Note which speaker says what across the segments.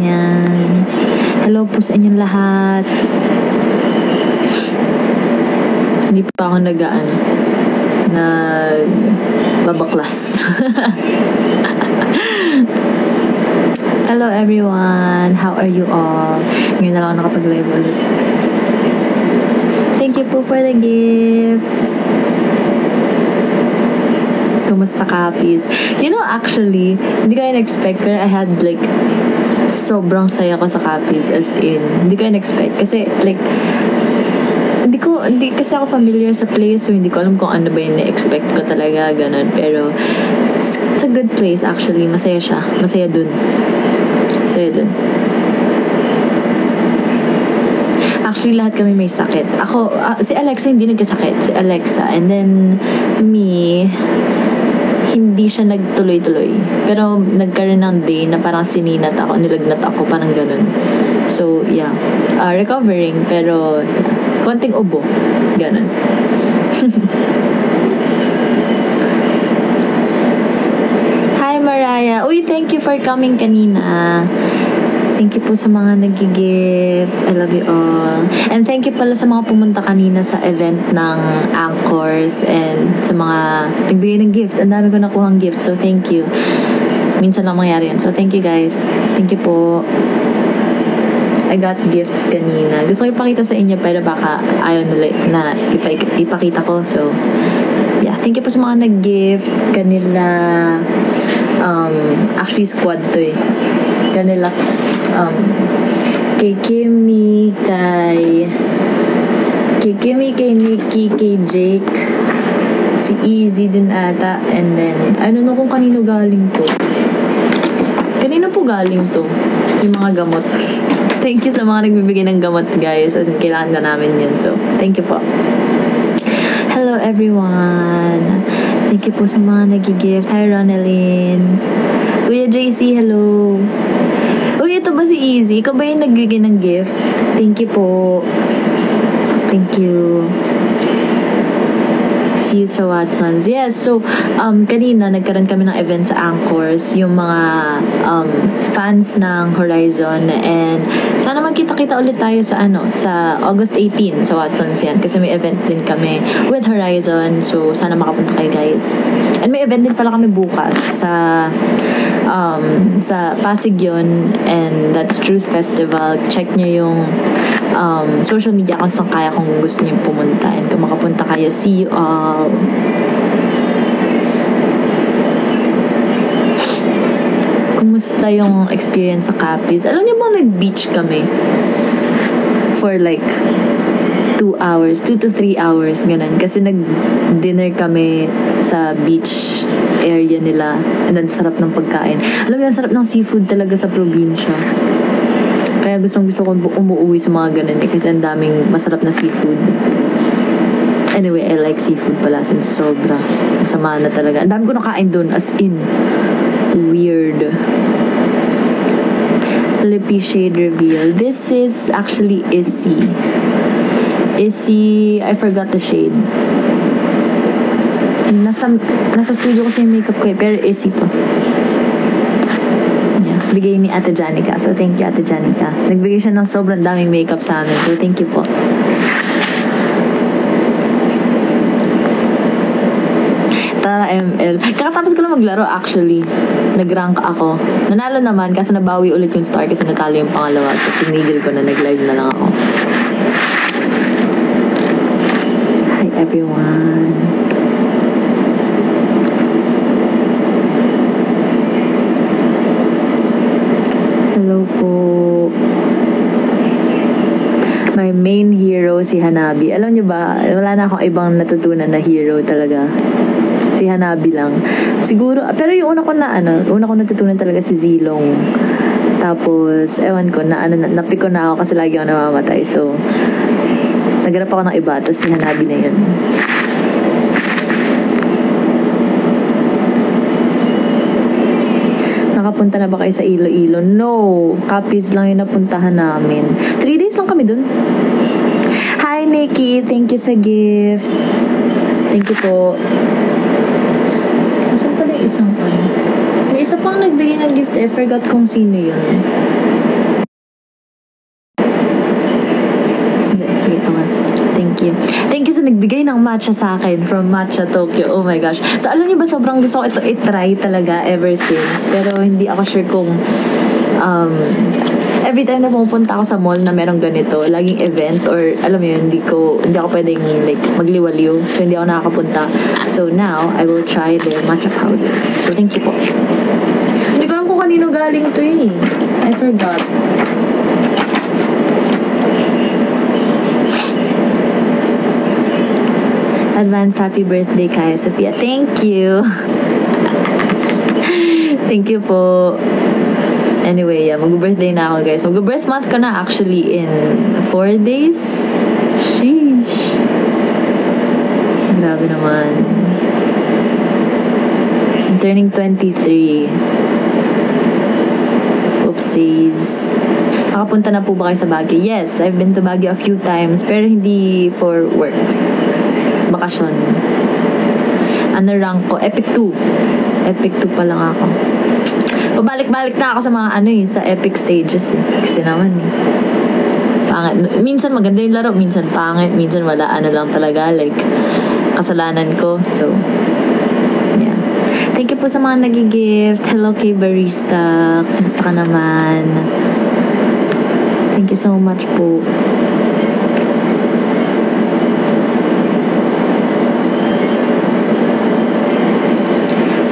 Speaker 1: Yan. Hello po sa inyong lahat. Hindi pa ako nagbabaklas. Hello everyone. How are you all? Ngayon na lang ako nakapag-live ulit. Thank you po for the gifts. Kumusta kapis? You know, actually, hindi ko in-expect pero I had like sobrang saya ko sa kapis, as in hindi ko in-expect kasi like hindi kasi ako familiar sa place, so hindi ko alam kung ano ba yung na-expect ko talaga, ganun. Pero it's a good place actually. Masaya siya. Masaya dun. Actually, lahat kami may sakit. Ako, si Alexa hindi nagkasakit. Si Alexa. And then, me, hindi siya nagtuloy-tuloy. Pero, nagkaroon ng day na parang sininat ako, nilagnat ako, parang ganun. So, yeah. Recovering, pero, konting ubo. Ganun. Hi, Mariah. Uy, thank you for coming kanina. Thank you po sa mga nag-gift. I love you all. And thank you pala sa mga pumunta kanina sa event ng Anchors and sa mga nagbigay ng gift. Ang dami ko nakuhang gift. So, thank you. Minsan lang mangyari yan. So, thank you guys. Thank you po. I got gifts kanina. Gusto ko ipakita sa inyo pero baka ayaw na ipakita ko. So, yeah. Thank you po sa mga nag-gift. Kanila, actually squad to eh. Kanila, kay Kimmy, kay Nikki, kay Jake, si Easy din ata, and then, I don't know kung kanino galing to. Kanino po galing to? Yung mga gamot. Thank you sa mga nagbibigay ng gamot, guys. As in, kailangan na namin yun. So, thank you po. Hello, everyone. Thank you po sa mga nag-gift. Hi, Ronelyn. Kuya JC, hello. Uy, ito ba si Easy? Ikaw ba yung nagbigay ng gift? Thank you po. Thank you. See you sa Watsons. Yes, so, kanina, nagkaroon kami ng event sa Anchors, yung mga fans ng Horizon, and sana magkita-kita ulit tayo sa sa August 18 sa Watsons yan, kasi may event din kami with Horizon, so sana makapunta kayo guys. And may event din pala kami bukas sa Pasig yun, and that's Truth Festival. Check nyo yung social media kung saan kaya kung gusto nyo pumunta, and kung makapunta kayo, see you all. Kumusta yung experience sa Capiz? Alam niyo ba, nag-beach kami for like 2 to 3 hours, ganun. Kasi nag-dinner kami sa beach area nila, and then sarap ng pagkain. Alam mo, sarap ng seafood talaga sa probinsya. Kaya gusto ko umuwi sa mga ganun kasi ang daming masarap na seafood. Anyway, I like seafood pala since sobra. Masama na talaga. Ang dami ko nakain doon, as in. Weird. Lippy shade reveal. This is actually Issy. I forgot the shade. Nasa studio kasi yung makeup ko pero Issy to. Yeah, bigay ni Ate Janica. So, thank you, Ate Janica. Nagbigay siya ng sobrang daming makeup sa amin. So, thank you po. Tara ML. Kakatapos ko lang maglaro actually. Nag-rank ako. Nanalo naman kasi nabawi ulit yung star kasi natalo yung pangalawa. So, tinigil ko na, nag-live na lang ako. Hi everyone. Hello po. My main hero si Hanabi. Alam niyo ba, wala na akong ibang natutunan na hero talaga. Si Hanabi lang. Siguro, pero yung una ko natutunan talaga si Zilong. Tapos, ewan ko, napiko na ako kasi lagi ako namamatay. So, naghanap ako ng iba. Tapos si Hanabi na yun. Nakapunta na ba kayo sa Iloilo? No. Capiz lang yung napuntahan namin. 3 days lang kami dun. Hi, Nikki. Thank you sa gift. Thank you po. Isang pa. May isa pang nagbigay ng gift. I forgot kung sino yun. nagbigay ng matcha sa akin from Matcha Tokyo. Oh my gosh. So, alam niyo ba, sobrang gusto ko ito i-try talaga ever since. Pero hindi ako sure kung every time na pumupunta ako sa mall na merong ganito, laging event or alam mo yun, hindi ako pwedeng like magliwaliw. So, hindi ako nakakapunta. So, now, I will try their matcha powder. So, thank you po. Hindi ko alam kung kanino galing to eh. I forgot. Advance happy birthday, Kaya Sophia. Thank you. Thank you po. Anyway, yeah, mag-birthday na ako, guys. Mag-birth month ko na actually in 4 days. Sheesh. Grabe naman. I'm turning 23. Oopsies. Nakapunta na po ba kayo sa Baguio? Yes, I've been to Baguio a few times, pero hindi for work. Bakasyon. Ano rank ko? Epic 2. Epic 2 pa lang ako. Pabalik-balik na ako sa mga sa epic stages eh. Kasi naman eh. Pangit. Minsan maganda yung laro, minsan pangit, minsan wala lang talaga. Like, kasalanan ko. So, yeah. Thank you po sa mga nag-gift. Hello kay Barista. Kumusta ka naman? Thank you so much po.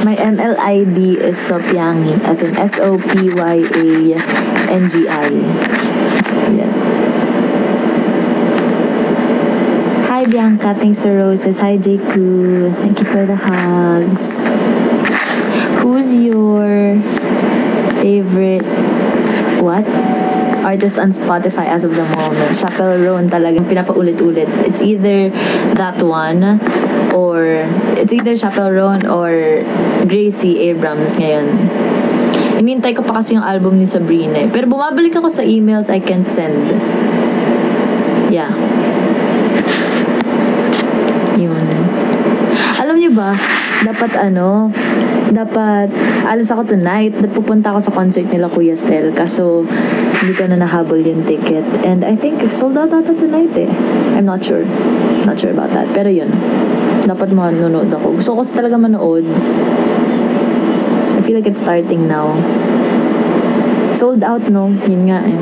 Speaker 1: My ML ID is Sopyangi, as in Sopyangi. Yeah. Hi Bianca, thanks for roses. Hi Jayku, thank you for the hugs. Who's your favorite artist on Spotify as of the moment? Chappell Roan talagang pinapaulit-ulit. It's either that one or it's either Chappell Roan or Gracie Abrams ngayon. Inintay ko pa kasi yung album ni Sabrina eh. Pero bumabalik ako sa emails I can't send. Yeah. Yun. Alam niyo ba, dapat alis ako tonight. Pupunta ako sa concert nila Kuya Stel. Kaso, hindi ko na nahabol yung ticket. And I think sold out ata tonight eh. I'm not sure. Not sure about that. Pero yun. Dapat manonood ako. Gusto ko kasi talaga manood. I feel like it's starting now. Sold out, no? Yun nga eh.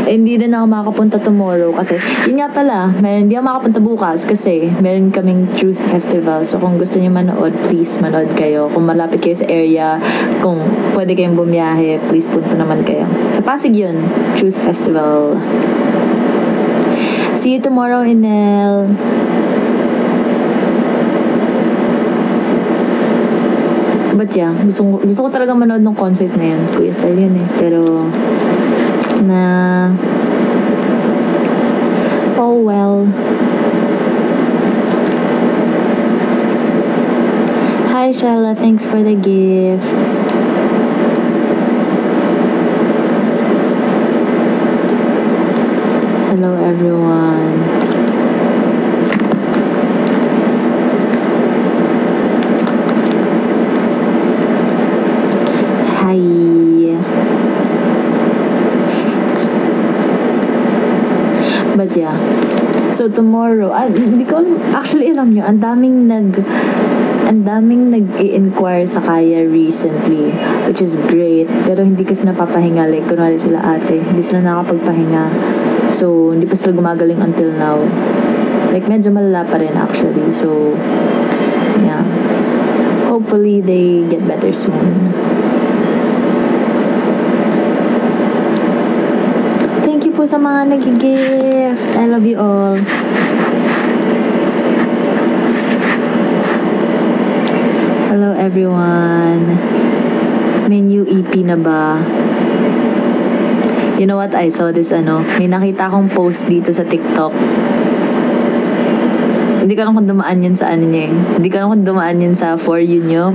Speaker 1: Hindi din ako makapunta tomorrow kasi yun nga pala, hindi ako makapunta bukas kasi meron kaming Truth Festival. So kung gusto niyo manood, please manood kayo. Kung malapit kayo sa area, kung pwede kayong bumiyahe, please punta naman kayo. Sa Pasig yun, Truth Festival. See you tomorrow, Inel. But yeah, gusto ko talaga manood ng concert na yun. Kuya Style yun eh. Pero oh well. Hi Shella, thanks for the gifts. Hello everyone. Hi. But yeah. So tomorrow, hindi ko actually alam nyo, ang daming nag-i-inquire sa Kaya recently, which is great. Pero hindi kasi napapahinga. Like, kunwari sila ate, hindi sila nakapagpahinga. So, hindi pa sila gumagaling until now. Like, medyo malala pa rin actually. So, yeah. Hopefully, they get better soon. Thank you po sa mga nag-gift. I love you all. Hello everyone. May new EP na ba? You know what? I saw this may nakita akong post dito sa TikTok. Hindi ko alam kung dumaan yun sa niya eh. Hindi ko alam kung dumaan yun sa For You nyo.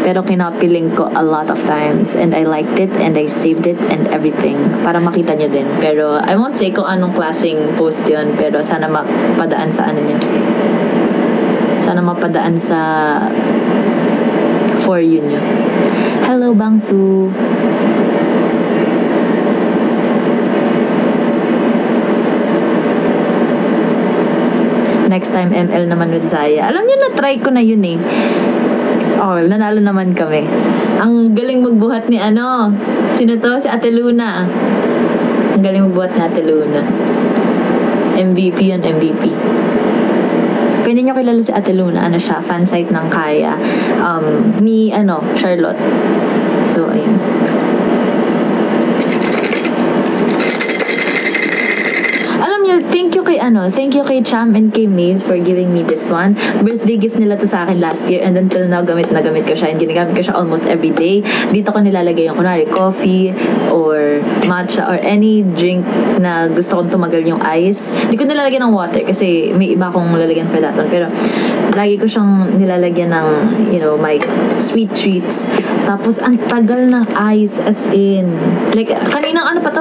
Speaker 1: Pero kinapiling ko a lot of times. And I liked it and I saved it and everything. Para makita nyo din. Pero I won't say kung anong klaseng post yun. Pero sana mapadaan sa niya. Sana mapadaan sa For You nyo. Hello, Bangsu. next time ML naman with Zaya. Alam niyo, na-try ko na yun eh. Oh, nanalo naman kami. Ang galing magbuhat ni sino to? Si Ate Luna. Ang galing magbuhat ni Ate Luna. MVP yun, MVP. Kung hindi nyo kilala si Ate Luna, siya, fansite ng Kaya. Ni, Charlotte. So, ayun. Thank you kay Cham and kay Maze for giving me this one. Birthday gift nila to sa akin last year, and until now, gamit na gamit ko siya, and ginagamit ko siya almost every day. Dito ko nilalagay yung kunwari coffee or matcha or any drink na gusto kong tumagal yung ice. Hindi ko nilalagyan ng water kasi may iba akong lalagyan for that one. Pero lagi ko siyang nilalagyan ng, my sweet treats. Tapos ang tagal ng ice, as in. Like, kaninang pa to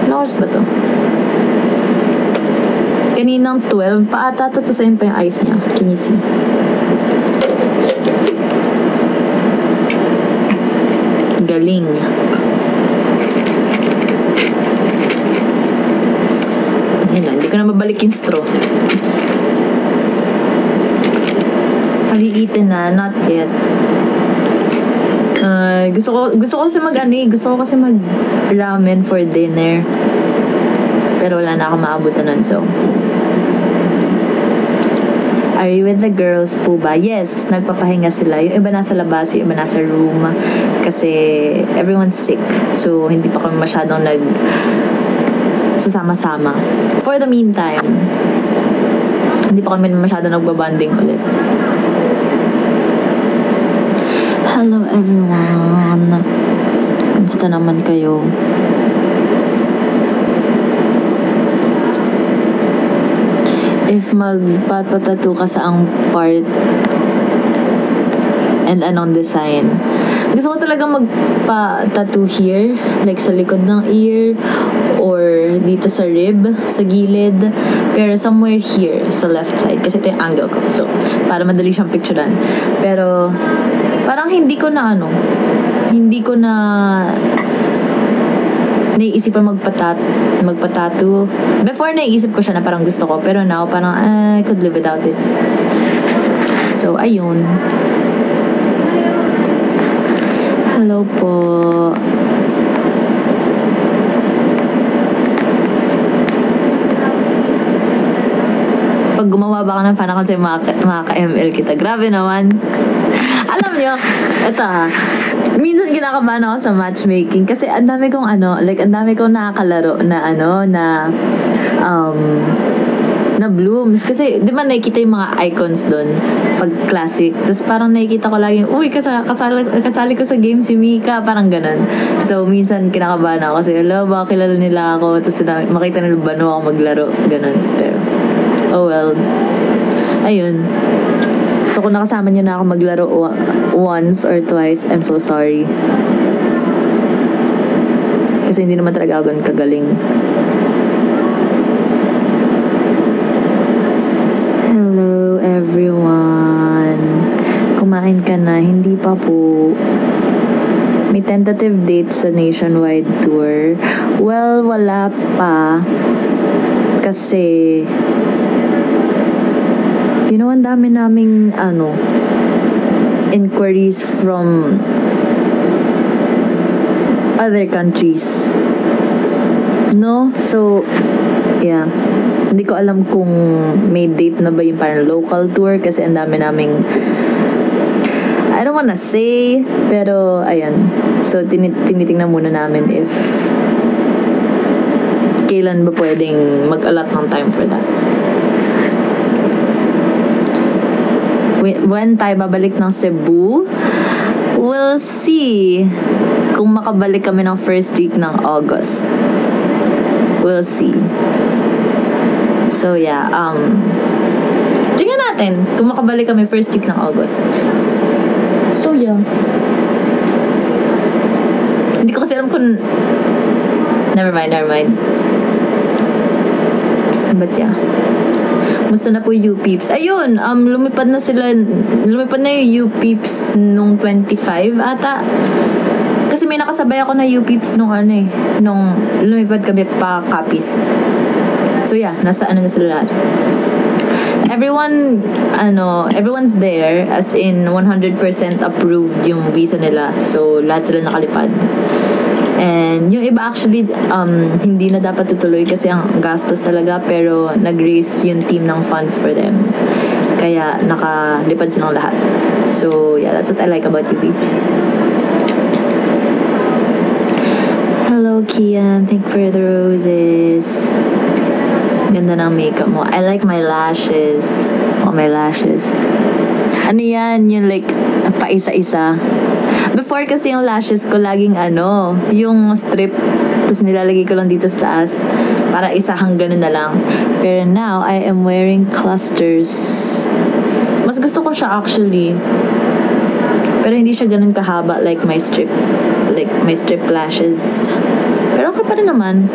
Speaker 1: Ano oras ba to? Kaninang 12 pa ata to, tapos ayun pa yung ice niya. Can you see? Galing. Ayun na, hindi ko na mabalik yung straw. Have you eaten na? Not yet. Gusto ko kasi mag ramen for dinner. Pero wala na ako maabutan nun, so. Are you with the girls po ba? Yes, nagpapahinga sila. Yung iba nasa labas, yung iba nasa room. Kasi everyone's sick. So, hindi pa kami masyadong sasama-sama. For the meantime, hindi pa kami masyadong nagbabanding ulit. Hello everyone. Kamusta naman kayo? If magpapatato ka sa ang part and anong design. Gusto ko talaga magpa-tattoo here, like sa likod ng ear or dito sa rib, sa gilid, pero somewhere here sa left side kasi ito yung angle ko. So, para madali siyang picturean. Pero parang hindi ko na naiisip pa magpa-tattoo. Before, naiisip ko siya na parang gusto ko. Pero now, parang, I could live without it. So, ayun. Hello po. Pag gumawa ba ka ng fan account sa'yo, mga ka-ML kita. Grabe naman. Alam nyo, ito minsan kinakabahan ako sa matchmaking kasi ang dami kong nakakalaro na blooms. Kasi, di ba nakikita yung mga icons doon pag classic. Tapos parang nakikita ko lagi, uy, kasali ko sa game si Mika. Parang ganun. So, minsan kinakabahan ako kasi, baka kilala nila ako. Tapos makita nila bano ako maglaro. Ganun. Pero, oh well. Ayun. So, kung nakasama niyo na ako maglaro once or twice, I'm so sorry. Kasi hindi naman talaga ako ganun kagaling. Hello, everyone. Kumain ka na? Hindi pa po. May tentative date sa nationwide tour. Well, wala pa. Kasi ang dami naming inquiries from other countries. No? So, yeah. Hindi ko alam kung may date na ba yung parang local tour kasi ang dami naming I don't wanna say, pero ayan. So, tinitingnan muna namin if kailan ba pwedeng mag-allot ng time for that. When tayo babalik ng Cebu, we'll see kung makabalik kami ng first week ng August. We'll see. So yeah, tingnan natin kung makabalik kami first week ng August. So yeah. Hindi ko kasi alam kung never mind. But yeah. Musta na po yung U-Peeps? Ayun, lumipad na yung U-Peeps nung 25 ata. Kasi may nakasabay ako na U-Peeps nung lumipad kami pa Capiz. So yeah, nasa na sila lahat. everyone's there, as in 100% approved yung visa nila. So, lahat sila nakalipad. And yung iba actually, hindi na dapat tutuloy kasi ang gastos talaga, pero nag-raise yung team ng funds for them. Kaya nakalipad silang lahat. So, yeah, that's what I like about you, babes. Hello, Kian. Thank you for the roses. Ganda ng makeup mo. I like my lashes. Oh, my lashes. Ano yan? Yung like, paisa-isa. Before kasi yung lashes ko laging yung strip. Tapos nilalagay ko lang dito sa taas. Para isahang ganun na lang. Pero now, I am wearing clusters. Mas gusto ko siya actually. Pero hindi siya ganun kahaba like my strip. Like my strip lashes. Pero okay pa rin naman.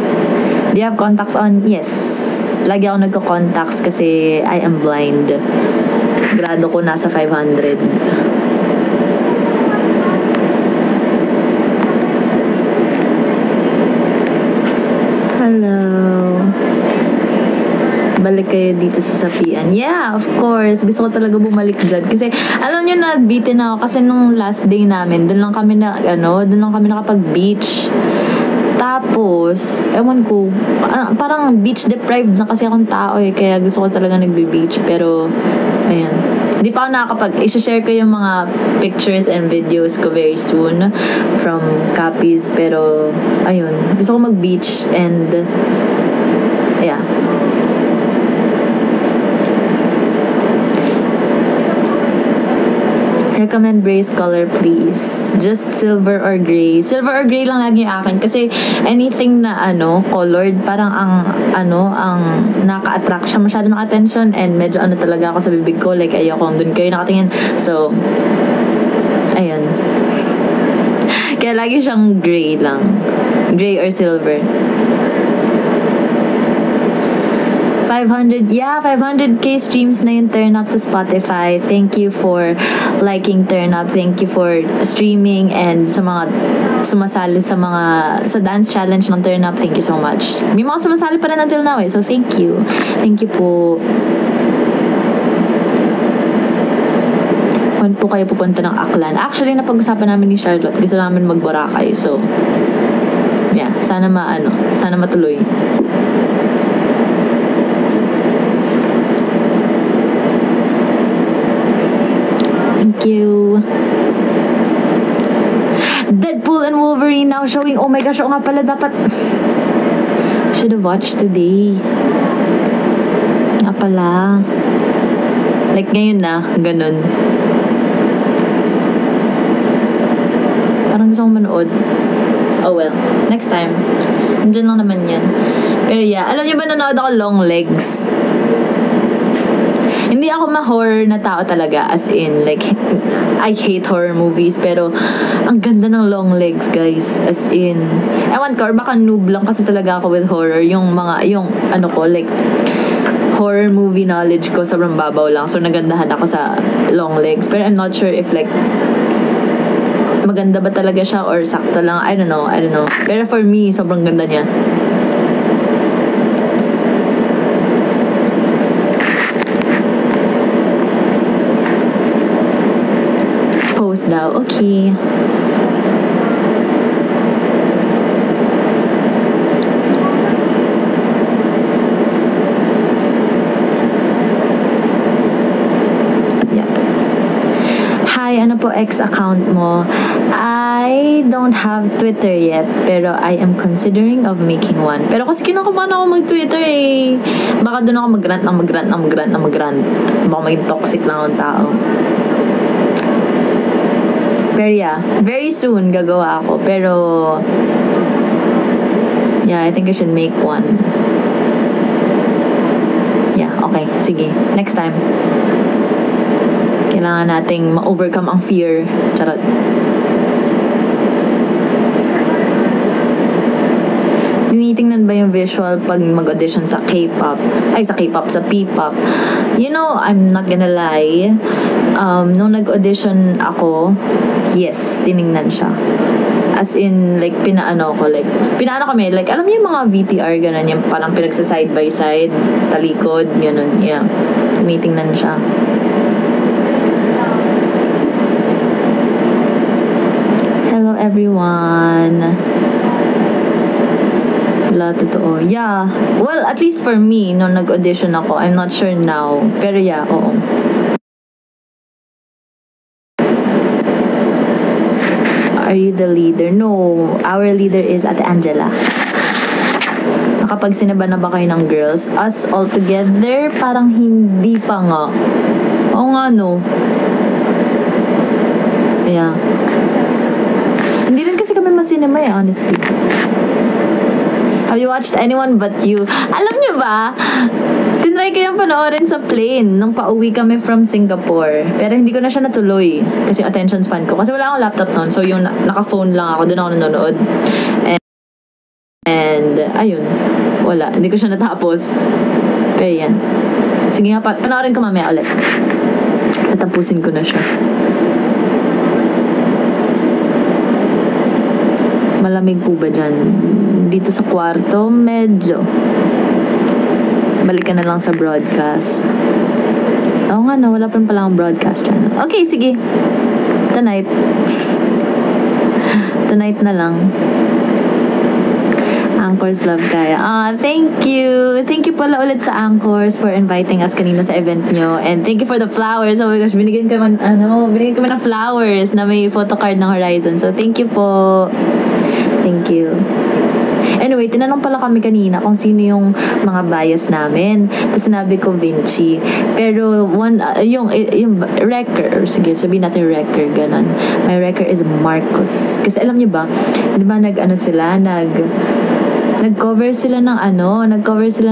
Speaker 1: Do you have contacts on? Yes. Lagi ako nagko-contacts kasi I am blind. Grado ko nasa 500. Hello. Balik kayo dito sa Sapian. Yeah, of course. Gusto ko talaga bumalik dyan. Kasi, alam nyo na, bitin ako. Kasi nung last day namin, doon lang kami nakapag-beach. Tapos, ewan ko, parang beach deprived na kasi akong tao eh. Kaya gusto ko talaga nagbe-beach. Pero, ayan. Hindi pa ako i-share ko yung mga pictures and videos ko very soon from Capiz. Pero, ayun. Gusto ko mag-beach and, yeah. Recommend brace color, please. Just silver or gray. Silver or gray lang lagi yung akin. Kasi anything na colored, parang ang naka-attract siya. Masyado naka-attention and medyo talaga ako sa bibig ko. Like, ayoko doon kayo nakatingin. So, ayun. Kaya lagi siyang gray lang. Gray or silver. 500k streams na yung Turn Up sa Spotify. Thank you for liking Turn Up. Thank you for streaming and sa mga sumasali sa dance challenge ng Turn Up. Thank you so much. May mga sumasali pa rin until now eh. So thank you. Thank you po. Kung po kayo pupunta ng Aklan. Actually, napag-usapan namin ni Charlotte. Gusto namin mag-Boracay. So, yeah. Sana matuloy. Thank you. Deadpool and Wolverine now showing. Oh my gosh, nga pala dapat. Should have watched today. Nga pala. Like ngayon na, ganun. Parang gusto kong manood. Oh well, next time. Nandiyan lang naman yan. Pero yeah, alam niyo ba nanood ako Long Legs? Hindi ako ma-horror na tao talaga. As in, like, I hate horror movies. Pero, ang ganda ng Long Legs, guys. As in, ewan ko, or baka noob lang kasi talaga ako with horror. Yung like, horror movie knowledge ko sobrang babaw lang. So, nagandahan ako sa Long Legs. Pero I'm not sure if, like, maganda ba talaga siya or sakto lang. I don't know. Pero for me, sobrang ganda niya. Daw. Okay. Yeah. Hi, ano po ex account mo? I don't have Twitter yet, pero I am considering of making one. Pero kasi kinakabahan ako mag-Twitter eh. Baka doon ako mag-rant. Baka maging toxic lang ang tao. Pero yeah, very soon gagawa ako. Pero yeah, I think I should make one. Yeah, okay. Sige. Next time. Kailangan nating ma-overcome ang fear. Charot. Tinitingnan ba yung visual pag mag-audition sa K-pop? Sa P-pop. You know, I'm not gonna lie. Nung nag-audition ako, yes, tiningnan siya. As in, like, pinaano kami, like, alam niyo yung mga VTR, ganun, yung parang pinagsa-side by side, talikod, ganun, yeah. Tinitingnan siya. Hello, everyone. Wala, totoo. Yeah. Well, at least for me, nung nag-audition ako, I'm not sure now. Pero yeah, oo. Are you the leader? No, our leader is Ate Angela. Nakapagsinaba na ba kayo ng girls? Us all together? Parang hindi pa nga. Oo nga, no. Yeah. Hindi rin kasi kami masinema eh, honestly. Have you watched Anyone But You? Alam niyo ba? Tinry ko yung panoorin sa plane nung pauwi kami from Singapore. Pero hindi ko na siya natuloy. Kasi attention span ko. Kasi wala akong laptop noon. So yung naka-phone lang ako. Doon ako nanonood. And ayun. Wala. Hindi ko siya natapos. Pero yan. Sige nga, panoorin ko mamaya ulit. Natapusin ko na siya. Malamig po ba dyan? Dito sa kwarto, medyo. Balik ka na lang sa broadcast. Oo nga, no, wala pa pala akong broadcast dyan. Okay, sige. Tonight. Tonight na lang. Anchors love kaya. Thank you. Thank you pala ulit sa Anchors for inviting us kanina sa event nyo. And thank you for the flowers. Oh my gosh, binigyan kami ng flowers na may photocard ng Horizon. So, thank you po. Thank you. Anyway, tinanong pala kami kanina kung sino yung mga bias namin. Tapos sinabi ko Vinci. Pero yung wrecker, sige, sabihin natin wrecker, ganun. My wrecker is Marcos. Kasi alam niyo ba, di ba nag-cover sila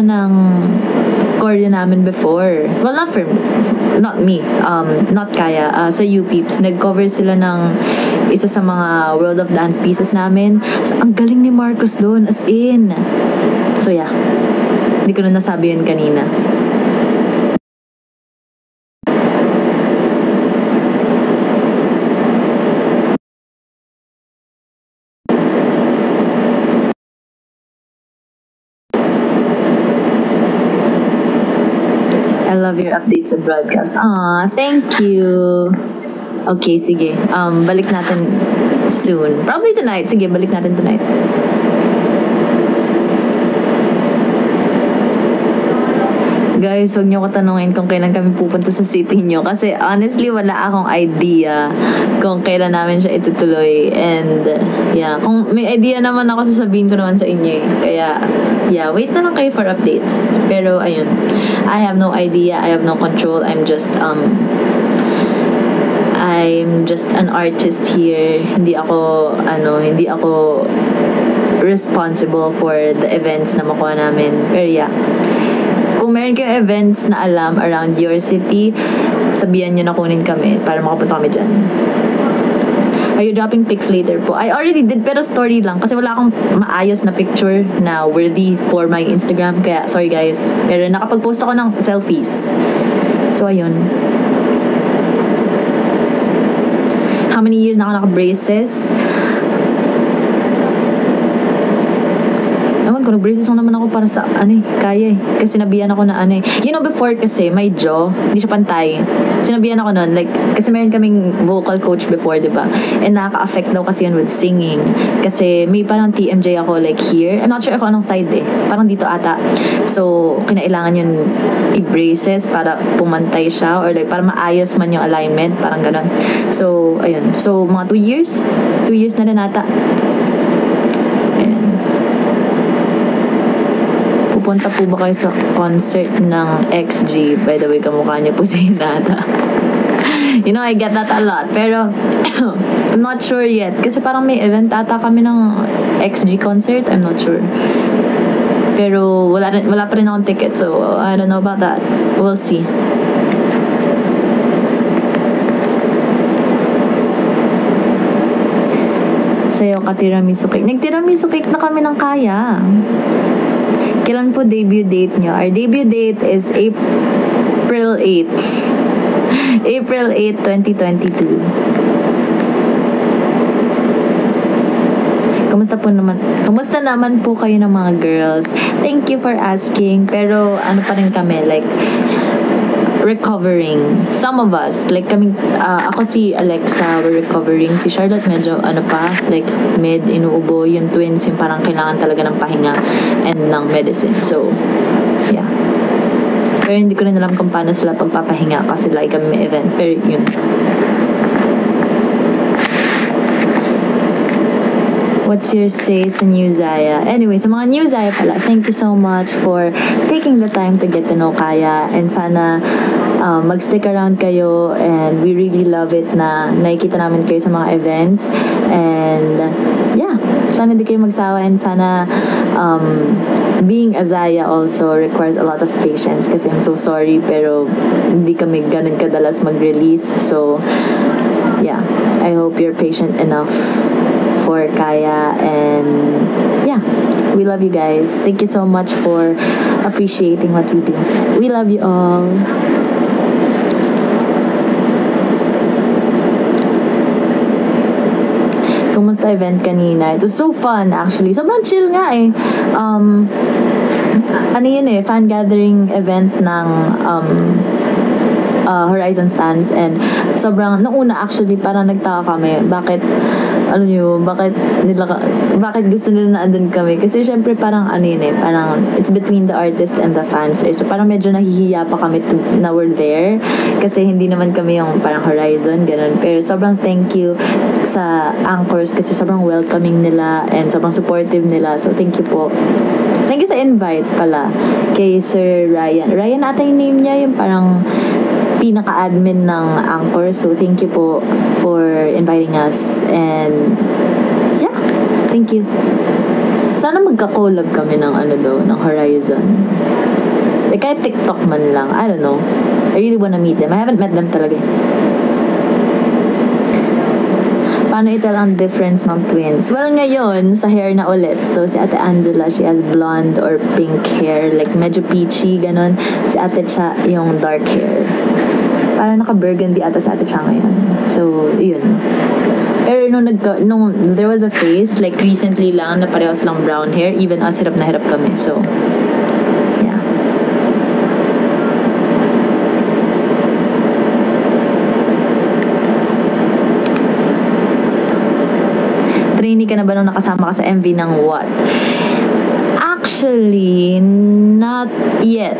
Speaker 1: ng choreo namin before. Well, not me. Not Kaya. Sa U-Peeps, nag-cover sila ng isa sa mga World of Dance pieces namin. So, ang galing ni Marcos doon, as in. So, yeah. Hindi ko na nasabi yun kanina. I love your updates and broadcast. Thank you. Okay, sige. Balik natin soon. Probably tonight. Sige, balik natin tonight. Guys, huwag niyo ko tanungin kung kailan kami pupunta sa city niyo. Kasi honestly, wala akong idea kung kailan namin siya itutuloy. And, yeah. Kung may idea naman ako, sasabihin ko naman sa inyo eh. Kaya, yeah, wait na lang kayo for updates. Pero, ayun. I have no idea. I have no control. I'm just an artist here. Hindi ako responsible for the events na makuha namin. Pero yeah. Kung meron kayong events na alam around your city, sabihan nyo na kunin kami para makapunta kami dyan. Are you dropping pics later po? I already did, pero story lang. Kasi wala akong maayos na picture na worthy for my Instagram. Kaya, sorry guys. Pero nakapag-post ako ng selfies. So, ayun. How many years na ako naka-braces? Ewan ko, nag-braces lang naman ako para sa, kaya eh. Kasi sinabihan ako na You know, before kasi, my jaw, hindi siya pantay. Sinabihan ako nun, like, kasi meron kaming vocal coach before, diba? And nakaka-affect daw kasi yun with singing. Kasi may parang TMJ ako, like, here. I'm not sure ako anong side eh. Parang dito ata. So, kinailangan yun i-braces para pumantay siya or like, para maayos man yung alignment. Parang ganun. So, ayun. So, mga 2 years? 2 years na rin ata. Pupunta po ba kayo sa concert ng XG? By the way, kamukha niyo po si Hinata. You know, I get that a lot. Pero, I'm not sure yet. Kasi parang may event ata kami ng XG concert. I'm not sure. Pero, wala pa rin akong ticket. So, I don't know about that. We'll see. Sayo ka tiramisu cake. Nag-tiramisu cake na kami ng Kaya. Kailan po debut date nyo? Our debut date is April 8. April 8, 2022. Kamusta naman po kayo ng mga girls? Thank you for asking. Pero ano pa rin kami, like, recovering. Some of us, like kami, ako si Alexa, we're recovering. Si Charlotte medyo like inuubo. Yung twins, yung parang kailangan talaga ng pahinga and ng medicine. So, yeah. Pero hindi ko rin alam kung paano sila pagpapahinga kasi like kami may event. Pero yun. What's your say sa New Zaya? Anyway, sa mga New Zaya pala, thank you so much for taking the time to get to know Kaya, and sana mag-stick around kayo, and we really love it na nakikita namin kayo sa mga events, and yeah, sana di kayo magsawa, and sana being a Zaya also requires a lot of patience kasi I'm so sorry pero hindi kami ganun kadalas mag-release, so yeah, I hope you're patient enough for Kaya, and yeah, we love you guys. Thank you so much for appreciating what we do. We love you all. Kumusta event kanina? It was so fun actually. Sobrang chill nga eh. Ano yun eh, fan gathering event ng Horizon Stands, and sobrang nung una actually parang nagtaka kami bakit gusto nila na andun kami, kasi syempre parang ano yun eh, parang it's between the artist and the fans eh. So parang medyo nahihiya pa kami na we're there kasi hindi naman kami yung parang Horizon ganun, pero sobrang thank you sa anchors kasi sobrang welcoming nila and sobrang supportive nila, so thank you po. Thank you sa invite pala kay Sir Ryan ata yung name niya, yung parang pinaka-admin ng Anchor. So, thank you po for inviting us. And, yeah, thank you. Sana magka-collab kami ng ng Horizon. Like, kahit TikTok man lang. I don't know. I really wanna meet them. I haven't met them talaga. Paano ital ang difference ng twins? Well, ngayon, sa hair na ulit. So, si Ate Angela, she has blonde or pink hair. Like, medyo peachy, ganun. Si Ate Cha, yung dark hair. Parang naka-burgundy ata sa Ate Cha ngayon. So, yun. Pero nung there was a phase, like, recently lang, na parehas lang brown hair. Even us, hirap na hirap kami. So, yeah. Trainee ka na ba nung nakasama ka sa MV ng What? Actually, not yet.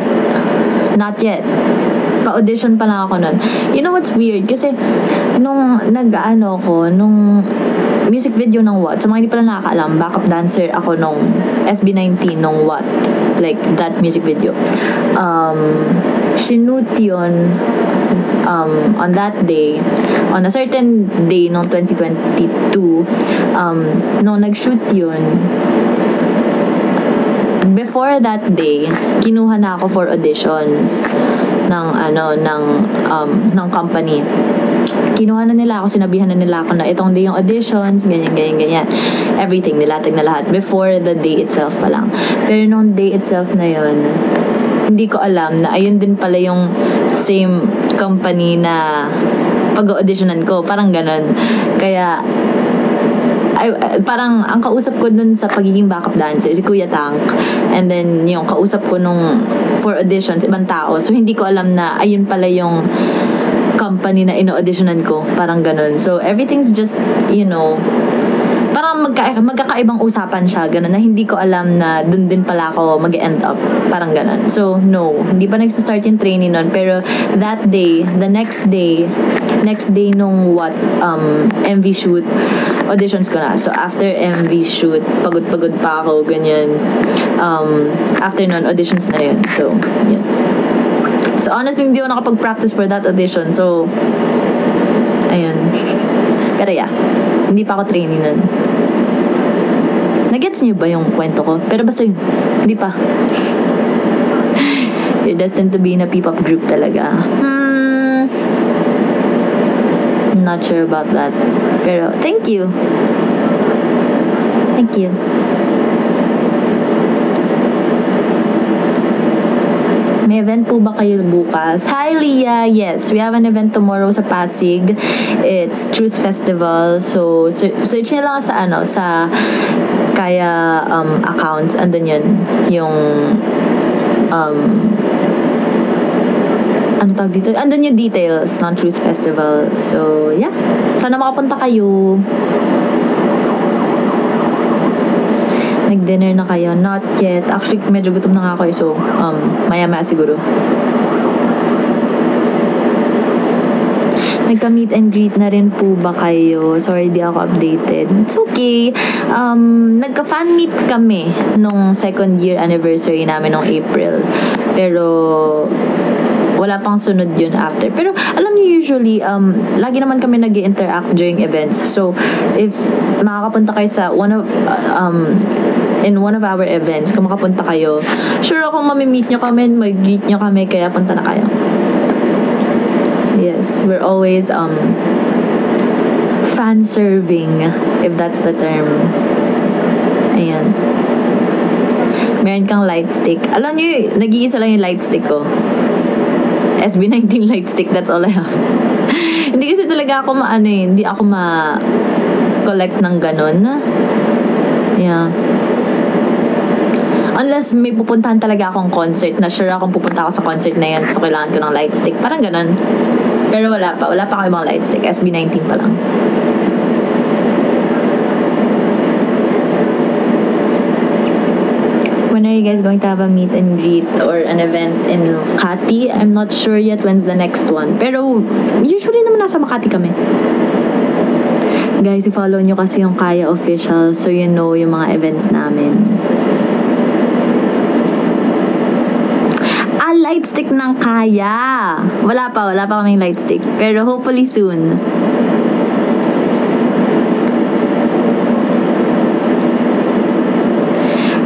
Speaker 1: Not yet. Pa-audition pa lang ako nun. You know what's weird? Kasi, nung nung music video ng What, sa mga hindi pala nakakaalam, backup dancer ako nung SB19 nung What. Like, that music video. Shoot yun on that day, on a certain day nung 2022, nung nag-shoot yun, before that day, kinuha na ako for auditions ng company. Kinuha na nila ako, sinabihan na nila ako na itong day yung auditions, ganyan. Everything, nilatag na lahat before the day itself pa lang. Pero nung day itself na yun, hindi ko alam na ayun din pala yung same company na pag-auditionan ko. Parang ganun. Kaya, parang ang kausap ko dun sa pagiging backup dancer si Kuya Tank, and then yung kausap ko nung for auditions ibang tao, so hindi ko alam na ayun pala yung company na ino-auditionan ko, parang ganun. So everything's just, parang magkakaibang usapan siya, ganun, na hindi ko alam na dun din pala ako mag-end up, parang ganun. So no, hindi pa nagsa-start yung training nun, pero that day, the next day nung What MV shoot, auditions ko na. So after MV shoot, pagod pa ako, ganyan. After nun, auditions na yun. So, yun. So honestly, hindi ako nakapag-practice for that audition. So, ayun. Pero yeah, hindi pa ako trainee nun. Nagets niyo ba yung kwento ko? Pero basta yun, hindi pa. You're destined to be in a P-pop group talaga. Not sure about that. Pero, thank you. Thank you. May May event po ba kayo bukas? Hi, Leah! Yes, we have an event tomorrow sa Pasig. It's Truth Festival. So, search nyo lang sa Kaya accounts. Andun yun. Yung ano tawag dito? Andun yung details ng Truth Festival. So, yeah. Sana makapunta kayo. Nag-dinner na kayo? Not yet. Actually, medyo gutom na nga ako. So, maya-maya siguro. Nagka-meet and greet na rin po ba kayo? Sorry, di ako updated. It's okay. Nagka-fan meet kami nung second year anniversary namin nung April. Pero wala pang sunod yun after. Pero alam niyo usually, lagi naman kami nag-interact during events. So, if makakapunta kayo sa in one of our events, kung makapunta kayo, sure akong mamimit nyo kami, mag-greet nyo kami, kaya punta na kayo. Yes, we're always fan-serving, if that's the term. Ayan. Meron kang light stick. Alam nyo, nag-iisa lang yung light stick ko. SB19 light stick, that's all I have. Hindi kasi talaga ako hindi ako ma-collect ng ganun. Yeah. Unless may pupuntahan talaga akong concert na sure akong pupunta ako sa concert na yan, so kailangan ko ng light stick. Parang ganun. Pero wala pa ako ibang light stick. SB19 pa lang. When are you guys going to have a meet and greet or an event in Makati? I'm not sure yet when's the next one. Pero usually naman nasa Makati kami. Guys, i-follow nyo kasi yung Kaya Official so you know yung mga events namin. Light stick ng Kaya. Wala pa kaming light stick. Pero hopefully soon.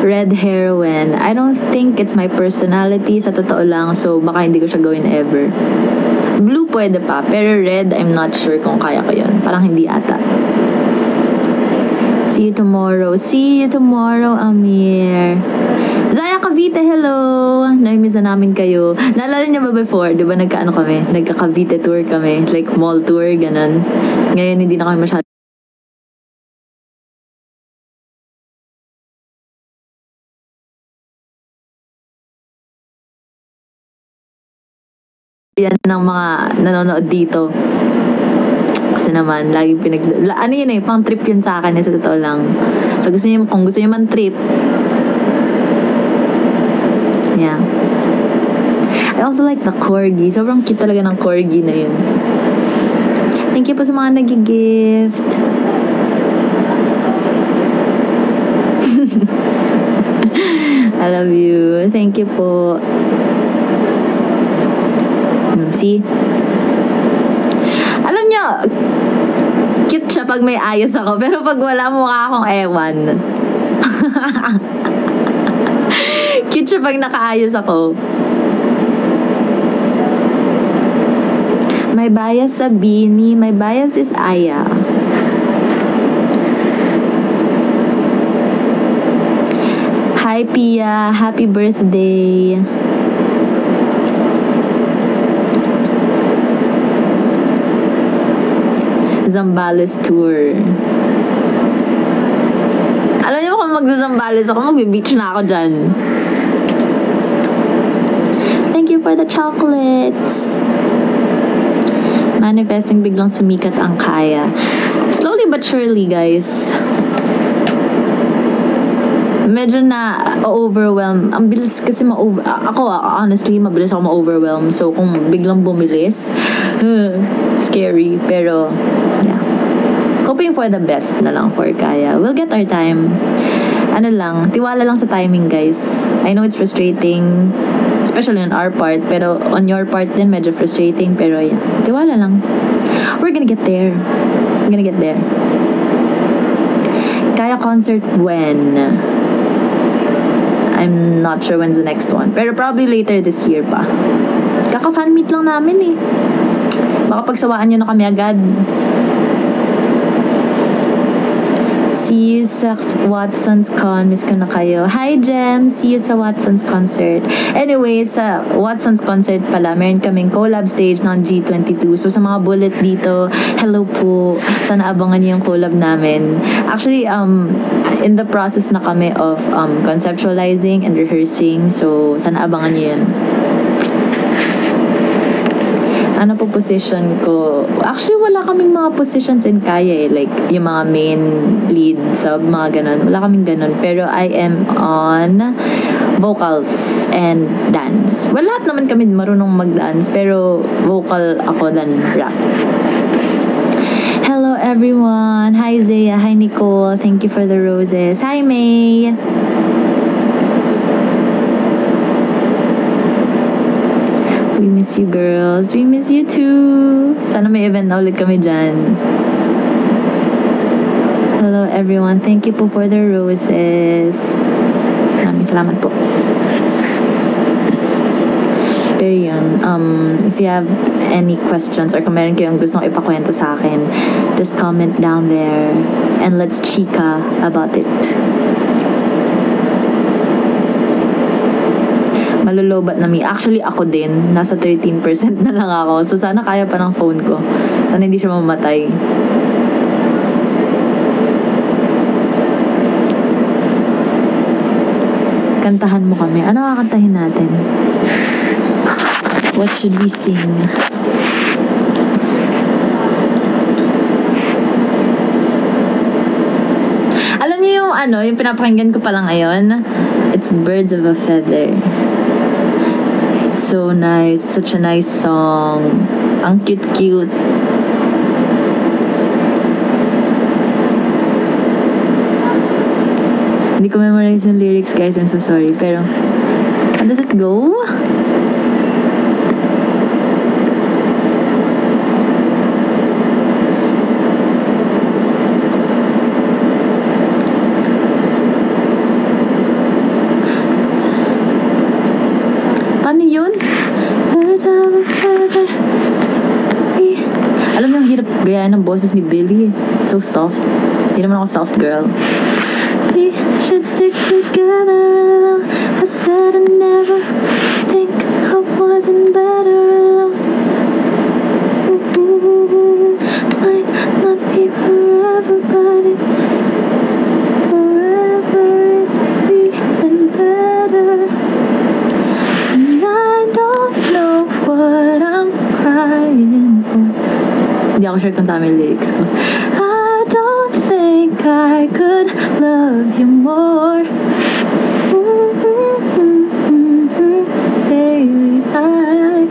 Speaker 1: Red heroine. I don't think it's my personality sa totoo lang. So baka hindi ko siya gawin ever. Blue pwede pa. Pero red, I'm not sure kung kaya ko yun. Parang hindi ata. See you tomorrow. See you tomorrow, Amir. Zaya Cavite, hello! Nami-miss na namin kayo. Naalala niyo ba before? Di ba kami? Nagka-Cavite tour kami. Like mall tour, ganun. Ngayon, hindi na kami masyado. Yan ng mga nanonood dito. Kasi naman, lagi ano yun pang trip yun sa akin sa totoo lang. So, kung gusto niyo man trip, yeah. I also like the corgi. Sobrang cute talaga ng corgi na yun. Thank you po sa mga nag-gift. I love you. Thank you po. See? Alam nyo, cute siya pag may ayos ako. Pero pag wala mukha akong ewan. Cute siya pag nakaayos ako. May bias sa Bini. My bias is Aya. Hi, Pia. Happy birthday. Zambales tour. Alam niyo kung magzazambales ako, mag-beach na ako dyan. Thank you for the chocolates. Manifesting biglang sumikat ang Kaya. Slowly but surely, guys. Medyo na overwhelm. Ang bilis kasi ako, honestly, mabilis ako ma-overwhelm. So, kung biglang bumilis, scary. Pero, yeah. Hoping for the best na lang for Kaya. We'll get our time. Ano lang, tiwala lang sa timing, guys. I know it's frustrating, especially on our part, pero on your part din, medyo frustrating. Pero, yeah, tiwala lang. We're gonna get there. We're gonna get there. Kaya concert when? I'm not sure when's the next one. Pero probably later this year pa. Kaka-fan meet lang namin eh. Baka pagsawaan nyo na kami agad. See See you sa Watson's Con. Miss ko na kayo. Hi, Jem! See you sa Watson's concert. Anyway, sa Watson's concert pala, meron kaming collab stage ng G22. So, sa mga bullet dito, hello po. Sana abangan niyo yung collab namin. Actually, in the process na kami of conceptualizing and rehearsing. So, sana abangan niyo yun. Ano po position ko? Actually, wala kaming mga positions in Kaya eh. Like, yung mga main lead, sub, mga ganun. Wala kaming ganun. Pero I am on vocals and dance. Well, lahat naman kami marunong mag-dance. Pero vocal ako than rap. Hello, everyone. Hi, Zaya. Hi, Nicole. Thank you for the roses. Hi, May. We miss you, girls. We miss you too. Sana may event na ulit kami dyan. Hello, everyone. Thank you po for the roses. Maraming salamat po. Pero yun, if you have any questions or kung meron kayong gustong ipakwento sa akin, just comment down there and let's chika about it. Malulobat na me. Actually, ako din. Nasa 13% na lang ako. So, sana kaya pa ng phone ko. Sana hindi siya mamatay. Kantahan mo kami. Ano kakantahin natin? What should we sing? Alam niyo yung yung pinapakinggan ko pa lang ngayon? It's Birds of a Feather. So nice. Such a nice song. Ang cute-cute. Hindi ko memorize yung lyrics, guys. I'm so sorry. Pero, how does it go? Paano yun? Alam mo, ang hirap gayaan ng boses ni Billy. It's so soft. Hindi naman ako soft girl. We should stick together alone. I said I never think I wasn't better alone. Might not be forever, but it's forever. It's even better. And I don't know what I'm crying for. Hindi ako sure kung tama yung lyrics ko. I don't think I could love you more. Baby, I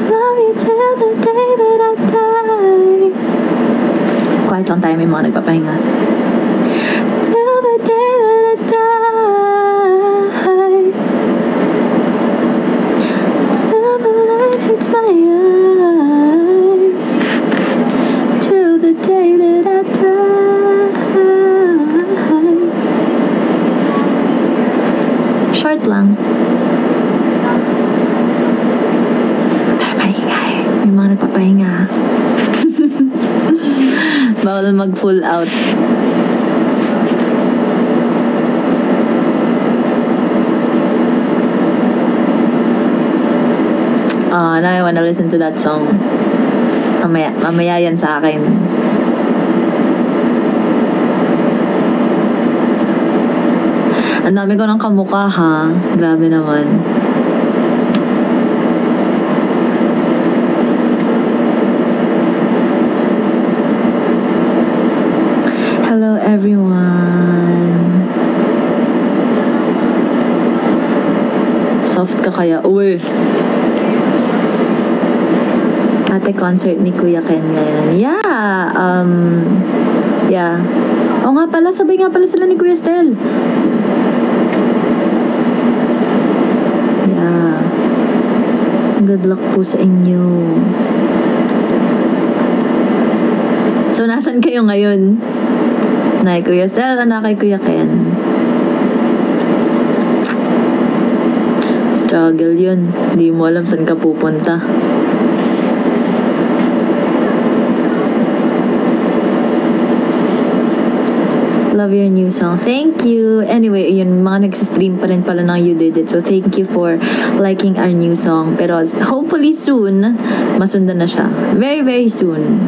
Speaker 1: love you till the day that I die. Quiet lang tayo, may mga nagpapahinga. Till the day that I die. Till the light hits my eyes. Till the day that I die. Short lang. Tayo mahinga eh. May mga nagpapahinga. Bawal mag-full out. Now I wanna listen to that song. Mamaya yan sa akin. Ang dami ko ng kamukha ha. Grabe naman. Hello everyone. Soft ka kaya? Uy! Ate, concert ni Kuya Ken ngayon. Yeah! Yeah. Oo nga pala, sabay nga pala sila ni Kuya Stel. Yeah. Good luck po sa inyo. So, nasan kayo ngayon? Na Kuya Stel o na kay Kuya Ken? Struggle yun. Hindi mo alam saan ka pupunta. Love your new song. Thank you. Anyway, yun, mga nag-stream pa rin pala ng You Did It. So, thank you for liking our new song. Pero, hopefully soon, masundan na siya. Very, very soon.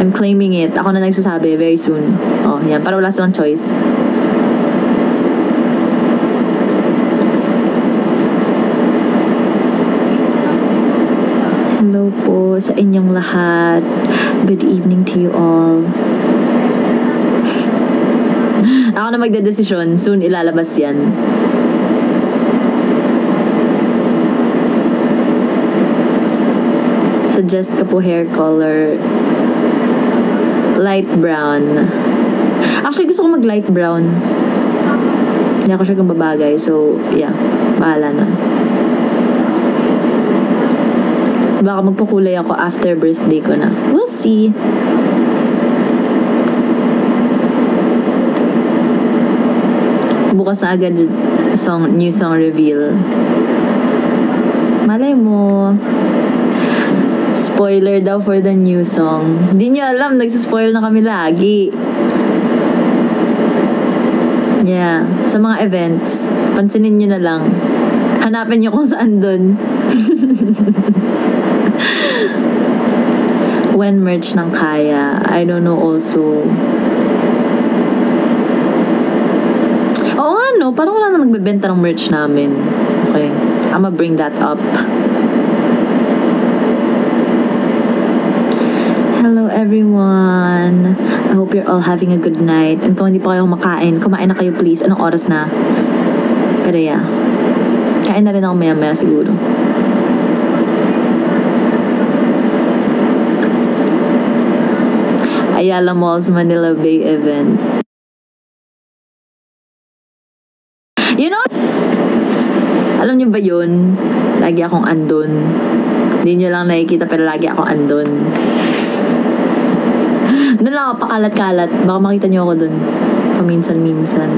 Speaker 1: I'm claiming it. Ako na nagsasabi, very soon. Oh, yan. Para wala silang choice. Hello po sa inyong lahat. Good evening to you all. Ako na magdedesisyon. Soon ilalabas yan. Suggest ka po hair color. Light brown. Actually, gusto ko mag light brown. Hindi ako sure kung babagay. So, yeah. Bahala na. Baka magpakulay ako after birthday ko na. We'll see. Bukas na agad new song reveal. Malay mo. Spoiler daw for the new song. Hindi nyo alam, nagsispoil na kami lagi. Yeah. Sa mga events, pansinin nyo na lang. Hanapin nyo kung saan dun. When merch ng Kaya. I don't know also. Oo nga no, parang wala na nagbebenta ng merch namin. Okay. I'ma bring that up. Hello everyone. I hope you're all having a good night. And kung hindi pa kayo kumakain, kumain na kayo please. Anong oras na? Pero yeah. Kain na rin ako maya-maya siguro. Ayala Malls Manila Bay event. You know, alam niyo ba yun? Lagi akong andun. Hindi niyo lang nakikita pero lagi akong andun. Doon lang ako pakalat-kalat. Baka makita niyo ako dun. Paminsan-minsan.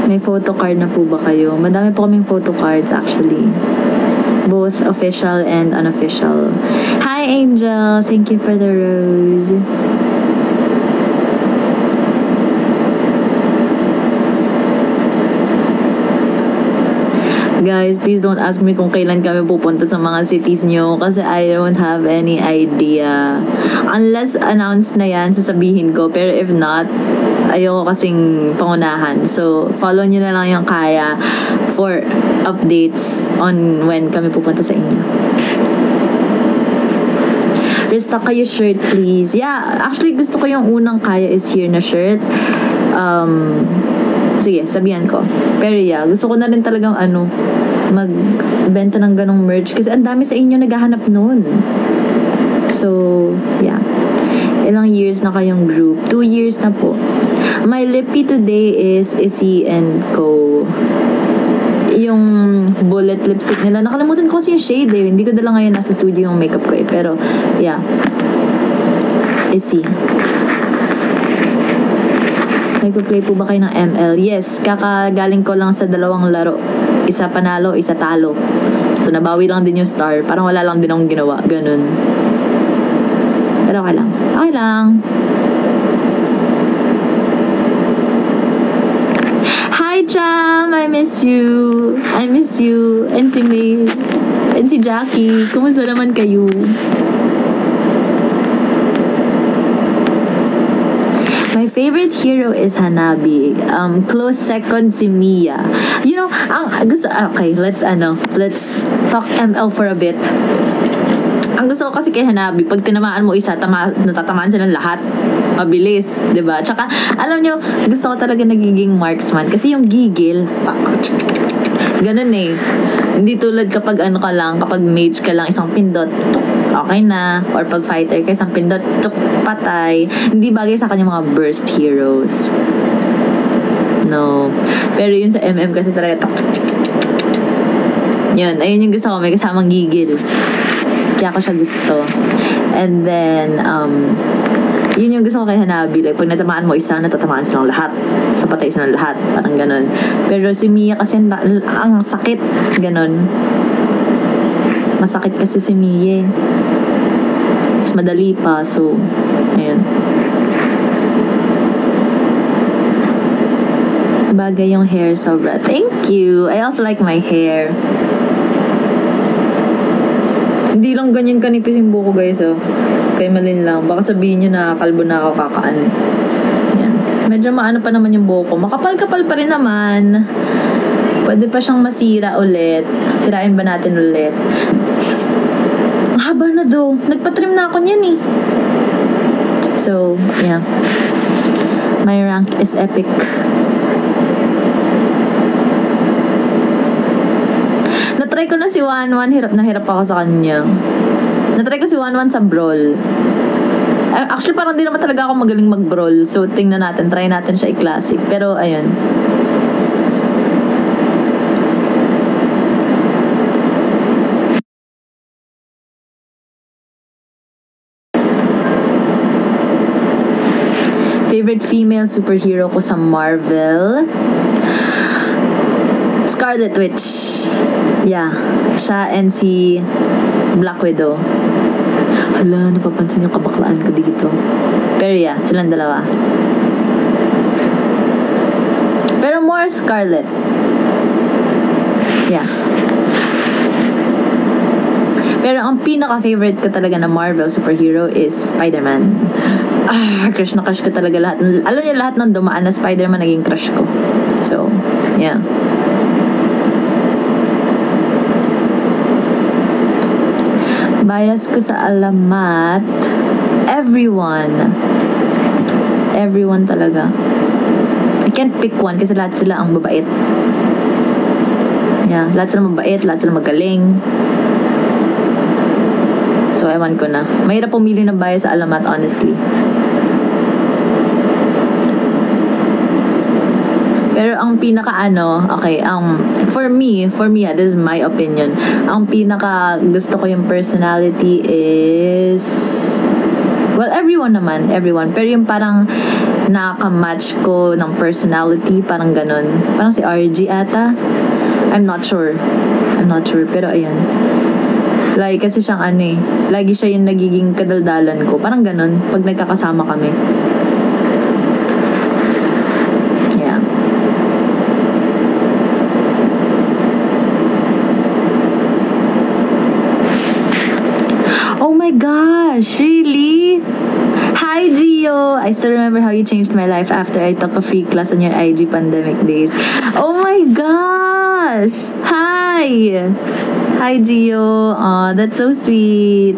Speaker 1: May photocard na po ba kayo? Madami po kaming photocards actually. Both official and unofficial. Hi Angel! Thank you for the rose. Guys, please don't ask me kung kailan kami pupunta sa mga cities nyo kasi I don't have any idea. Unless announced na yan, sasabihin ko. Pero if not, ayoko kasing pangunahan. So, follow nyo na lang yung Kaya for updates on when kami pupunta sa inyo. Restock kayo shirt, please. Yeah, actually gusto ko yung unang Kaya is Here na shirt. Sige, sabihan ko. Pero yeah, gusto ko na rin talagang magbenta ng ganong merch kasi ang dami sa inyo naghahanap nun. So, yeah. Ilang years na kayong group? 2 years na po. My lippy today is Issy and Co. Yung bullet lipstick nila. Nakalimutan ko kasi yung shade eh. Hindi ko dala ngayon nasa studio yung makeup ko eh. Pero, yeah. Issy. Nagpo-play po ba kayo ng ML? Yes, kakagaling ko lang sa 2 laro. Isa panalo, isa talo. So, nabawi lang din yung star. Parang wala lang din akong ginawa. Ganun. Pero okay lang. Okay lang. Hi, Cham! I miss you. I miss you. And si Maze. And si Jackie. Kumusta naman kayo? My favorite hero is Hanabi. Close second si Mia. You know, okay, let's talk ML for a bit. Ang gusto ko kasi kay Hanabi, pag tinamaan mo isa, natatamaan silang lahat. Mabilis, 'di ba? Tsaka, alam nyo, gusto ko talaga nagiging marksman kasi yung gigil, ganun eh. Hindi tulad kapag kapag mage ka lang, isang pindot, okay na. Or pag fighter ka, isang pindot, patay. Hindi bagay sa kanya mga burst heroes. No. Pero yun sa MM kasi talaga, yun, ayun yung gusto ko, may kasamang gigil. Kaya ko siya gusto. And then, yun yung gusto ko kay Hanabi. Like, pag natamaan mo isa, natatamaan silang lahat. Sa patay silang lahat. Parang ganun. Pero si Mia kasi, ang sakit. Ganun. Masakit kasi si Mie. Mas madali pa. So, ayan. Bagay yung hair sobra. Thank you. I also like my hair. Hindi lang ganyan kanipis yung buko, guys. Oh. Kay Malin lang. Baka sabihin nyo na kalbo na ako kakaan. Yan. Medyo maano pa naman yung buko. Makapal-kapal pa rin naman. Pwede pa siyang masira ulit. Sirain ba natin ulit? Ang haba na do. Nagpatrim na ako niyan eh. So, yeah. My rank is epic. Natry ko na si Wanwan. Hirap na hirap ako sa kanya. Natry ko si Wanwan sa Brawl. Actually, parang di naman talaga ako magaling mag-Brawl. So, tingnan natin. Try natin siya i-classic. Pero, ayun. Favorite female superhero ko sa Marvel? Scarlet Witch. Yeah. Siya and si Black Widow. Hala, napapansin yung kabaklaan ko dito. Pero yeah, silang dalawa. Pero more Scarlet. Yeah. Pero ang pinaka-favorite ko talaga na Marvel superhero is Spider-Man. Crush na crush ko talaga lahat. Alam niyo, lahat ng dumaan na Spider-Man naging crush ko. So, yeah. Bias ko sa alamat. Everyone. Everyone talaga. I can't pick one kasi lahat sila ang mabait. Yeah, lahat sila mabait, lahat sila magaling. So, ewan ko na. Mahirap pumili ng bias sa alamat, honestly. Pero ang okay, for me, this is my opinion. Ang pinaka gusto ko yung personality is, well, everyone. Pero yung parang nakaka-match ko ng personality, parang ganun. Parang si RG ata. I'm not sure. Pero ayun. Like, kasi siyang lagi siya yung nagiging kadaldalan ko. Parang ganun, pag nagkakasama kami. Yeah. Oh my gosh, really? Hi, Gio! I still remember how you changed my life after I took a free class on your IG pandemic days. Oh my gosh! Hi! Hi, Gio. Aw, that's so sweet.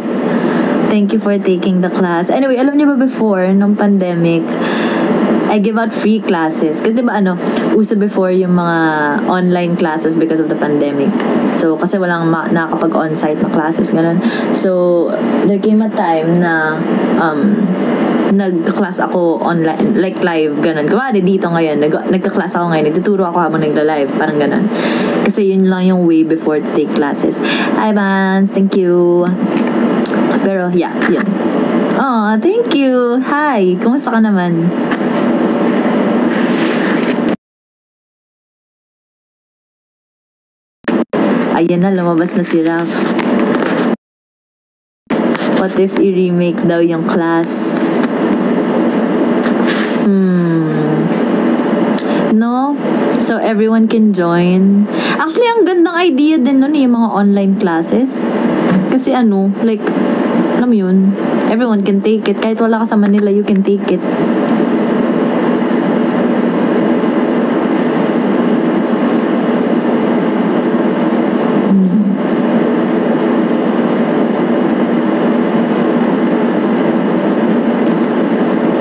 Speaker 1: Thank you for taking the class. Anyway, alam niyo ba before, nung pandemic, I give out free classes. Kasi diba uso before yung mga online classes because of the pandemic. So, kasi walang nakakapag-on-site na classes, ganun. So, there came a time na nag-class ako online, like live, ganun. Kumari dito ngayon, nagka-class ako ngayon, nagtuturo ako habang nagla-live, parang ganun. Kasi yun lang yung way before to take classes. Hi, Vance! Thank you! Pero, yeah, yun. Oh, thank you! Hi! Kumusta ka naman? Ayan na, lumabas na si Raph. What if i-remake daw yung class? No? So, everyone can join. Actually, ang gandang idea din nun yung mga online classes. Kasi like, alam mo yun, everyone can take it. Kahit wala ka sa Manila, you can take it.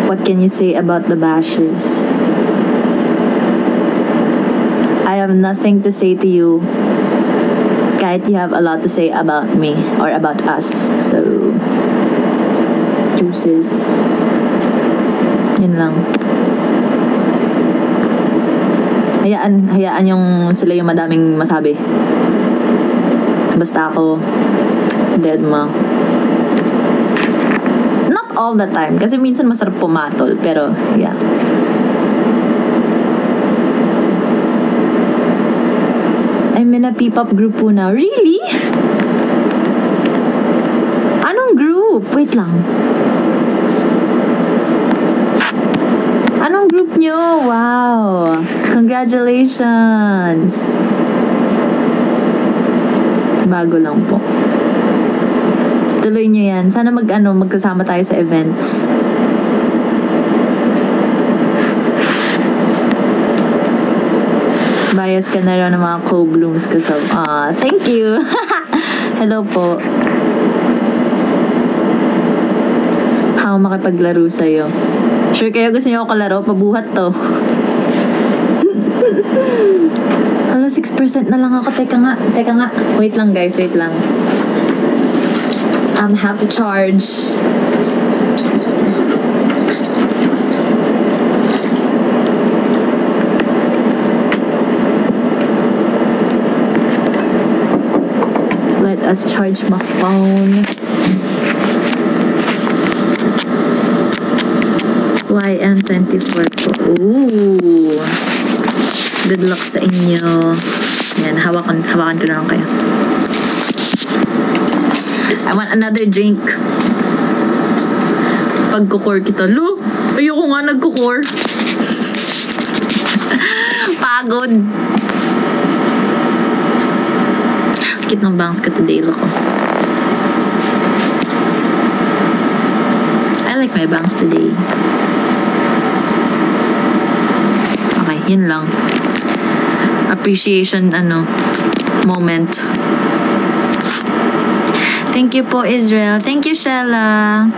Speaker 1: What can you say about the bashers? I have nothing to say to you. Kahit you have a lot to say about me or about us. So, juices. Yun lang. Hayaan yung sila yung madaming masabi. Basta ako, dead ma. Not all the time. Kasi minsan masarap pumatol. Pero, yeah. I'm in a P-pop group po now. Really? group? Wait lang. Anong group nyo? Wow! Congratulations! Bago lang po. Tuloy nyo yan. Sana magkasama tayo sa events. Bias ka na rin ng mga co-blooms ko sa... thank you! Hello po. How makipaglaro sa'yo? Sure kayo gusto niyo ako kalaro? Pabuhat to. Hala, 6% na lang ako. Teka nga. Wait lang guys, wait lang. Have to charge. Let us charge my phone. YN24 po. Ooh. Good luck sa inyo. Yan, hawakan ko na lang kayo. I want another drink. Pagkukor kita. Lo, ayoko nga nagkukor. Pagod. Kit ng bangs ka today, loko. I like my bangs today. Okay, yun lang. Appreciation, moment. Thank you po, Israel. Thank you, Shella.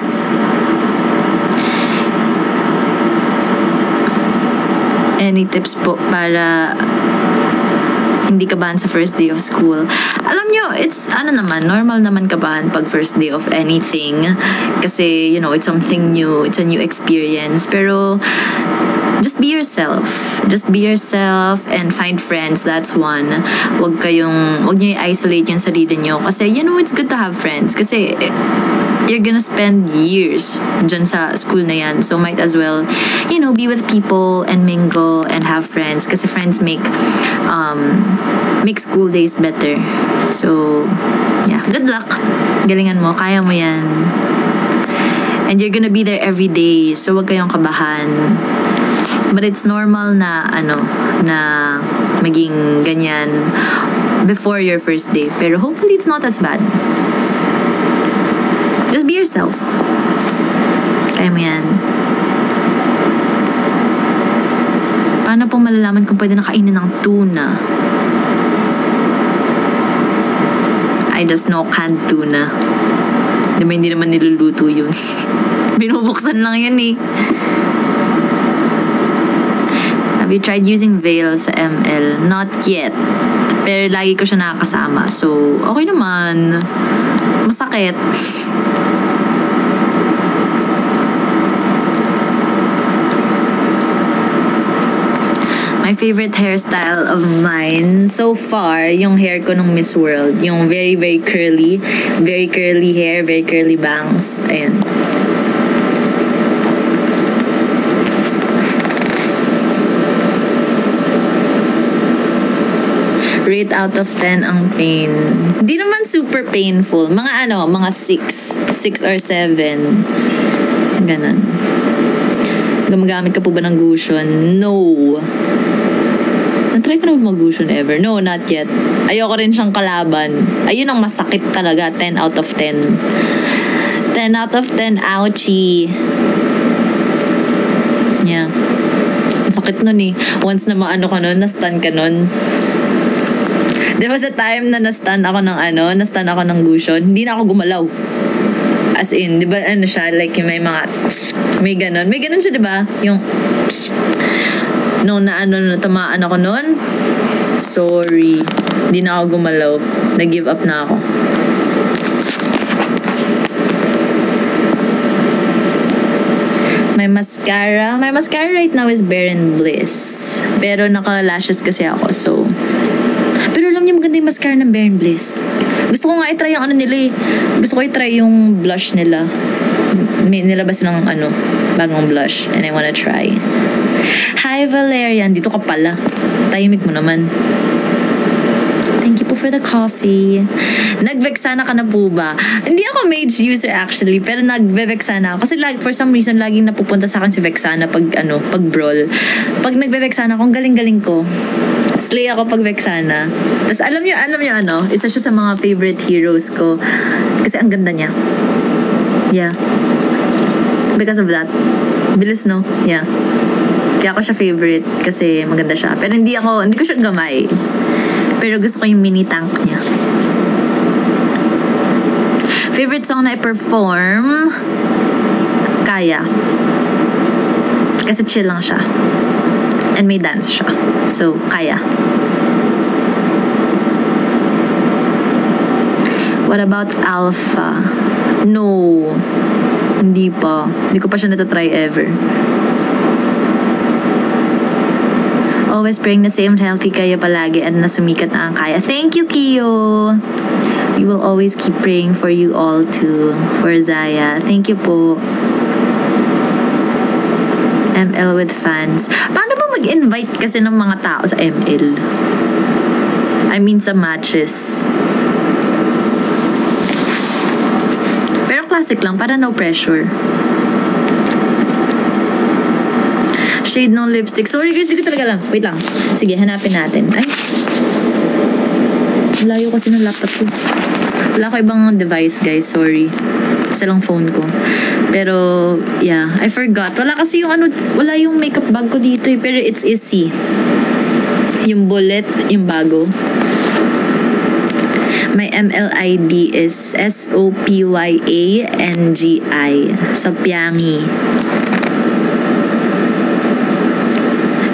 Speaker 1: Any tips po para hindi kabahan sa first day of school? Alam nyo, it's normal naman kabahan pag first day of anything. Kasi, it's something new. It's a new experience. Pero, just be yourself. Just be yourself and find friends. That's one. Wag nyo i-isolate yung sarili nyo. Kasi, it's good to have friends. Kasi, you're gonna spend years dyan sa school na yan. So, might as well, be with people and mingle and have friends. Kasi friends make school days better. So, yeah. Good luck. Galingan mo. Kaya mo yan. And you're gonna be there every day. So, wag kayong kabahan. But it's normal na maging ganyan before your first day. Pero hopefully it's not as bad. Just be yourself. Kaya mo yan. Paano po malalaman kung pwede na kainin ng tuna? I just know canned tuna. Diba hindi naman niluluto yun? Binubuksan lang yan eh. Have you tried using Veil sa ML? Not yet. Pero lagi ko siya nakakasama. So, okay naman. Masakit. My favorite hairstyle of mine so far, yung hair ko nung Miss World. Yung very, very curly hair, very curly bangs. Ayan. Rate out of 10 ang pain. Hindi naman super painful. Mga mga 6 or 7. Ganon. Gumagamit ka po ba ng Gusion? No. Na-try ko na ba mag-Gusion ever? No, not yet. Ayoko rin siyang kalaban. Ayun ang masakit talaga. 10 out of 10. 10 out of 10. Ouchie. Yeah. Sakit nun eh. Once na ka nun, na-stun ka nun. There was a time na na-stun ako ng Gusion. Hindi na ako gumalaw. As in, di ba, siya, like, may ganon. May ganon siya, di ba? Yung, nung natamaan ako nun, sorry. Hindi na ako gumalaw. Nag-give up na ako. My mascara right now is Bare and Bliss. Pero naka-lashes kasi ako, so... Pero alam niyo, maganda yung mascara ng Bare and Bliss. Gusto ko nga i-try yung nila eh. Gusto ko i-try yung blush nila. May nilabas ng bagong blush. And I wanna try. Hi, Valerian. Dito ka pala. Tahimik mo naman. Thank you po for the coffee. Nag-Vexana ka na po ba? Hindi ako Mage user actually, pero nag-Vexana ako. Kasi for some reason, laging napupunta sa akin si Vexana pag brawl. Pag nag-Vexana ako, ang galing-galing ko. Slay ako pag Vexana. Tapos alam niyo isa siya sa mga favorite heroes ko. Kasi ang ganda niya. Yeah. Because of that. Bilis, no? Yeah. Kaya ako siya favorite kasi maganda siya. Pero hindi ko siya gamay. Pero gusto ko yung mini tank niya. Favorite song na i-perform? Kaya. Kasi chill lang siya. And may dance siya. So, Kaya. What about Alpha? No. Hindi pa. Hindi ko pa siya natatry ever. Always praying na same healthy kayo palagi at nasumikat na ang Kaya. Thank you, Kiyo! We will always keep praying for you all too. For Zaya. Thank you po. ML with fans. Paano ba mag-invite kasi ng mga tao sa ML? I mean sa matches. Pero classic lang, para no pressure. Shade no lipstick. Sorry guys, di ko talaga lang. Wait lang. Sige, hanapin natin. Ay. Layo kasi ng laptop ko. Wala ko ibang device guys. Sorry. Isa lang phone ko. Pero, yeah. I forgot. Wala kasi wala yung makeup bag ko dito eh. Pero it's easy. Yung bullet, yung bago. My MLID is SOPYANGI. Sopyangi.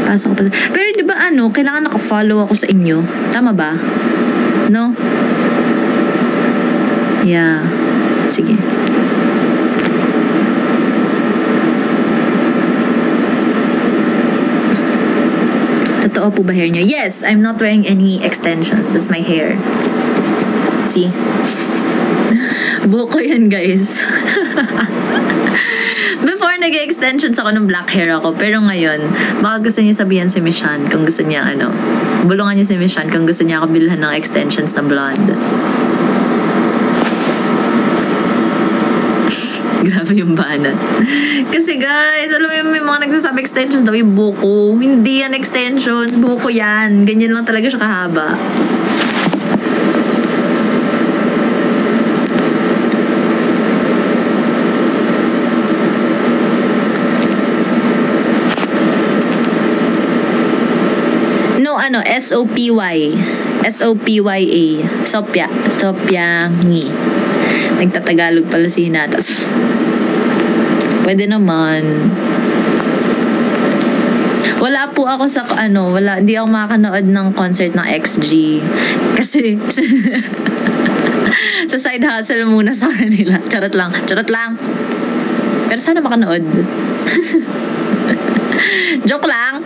Speaker 1: Pasok ko pa. Pero di ba kailangan naka-follow ako sa inyo? Tama ba? No? Yeah. Sige. Totoo po ba hair nyo? Yes! I'm not wearing any extensions. That's my hair. See? Buhok ko yan, guys. Before, nag-extensions ako ng black hair ako. Pero ngayon, baka gusto niya sabihan si Mishan kung gusto niya, bulungan niya si Mishan kung gusto niya ako bilhan ng extensions na blonde. Grabe yung banat. Kasi guys, alam mo may mga nagsasabi extensions daw yung buko. Hindi yan extensions. Buko yan. Ganyan lang talaga siya kahaba. SOPY. SOPYA. Sopyangi. Nagtatagalog pala si Hinatas. Pwede naman. Wala po ako sa hindi ako makakanood ng concert ng XG. Kasi sa side hustle muna sa kanila. Charot lang. Pero sana makanood. Joke lang.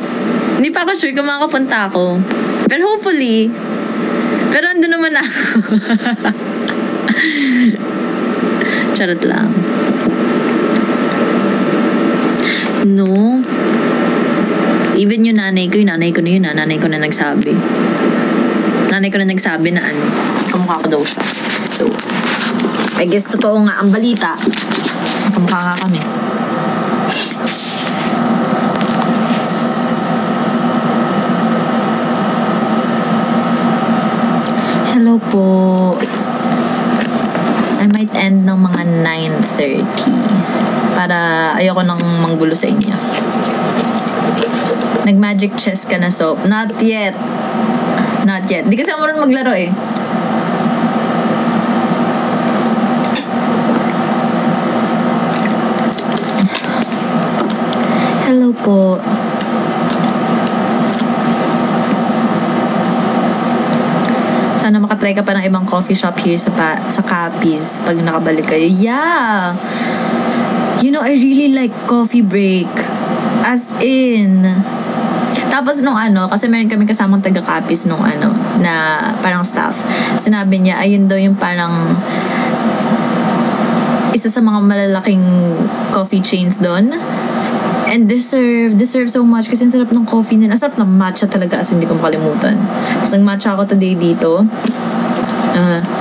Speaker 1: Hindi pa ako sure kung makapunta ako. Pero hopefully. Pero andun naman ako. Charot lang. No. Even yung nanay ko na yun. Nanay ko na nagsabi. Nanay ko na nagsabi na kamukha ko daw siya. So, I guess totoo nga ang balita. Kamukha nga kami. Hello po. I might end ng mga 9:30 para ayoko nang manggulo sa inyo. Nag-magic chess ka na, so not yet. Di kasi ako marunong maglaro eh. Hello po. Sana makatry ka pa ng ibang coffee shop here sa Capiz pag nakabalik kayo. Yeah! I really like Coffee Break. As in. Tapos kasi meron kami kasamang taga Capiz na parang staff. Sinabi niya, ayun daw yung parang isa sa mga malalaking coffee chains doon. And deserve so much kasi ang sarap ng coffee nila. Ang sarap ng matcha talaga, as hindi ko makalimutan. Tapos nag-matcha ako today dito. Ah.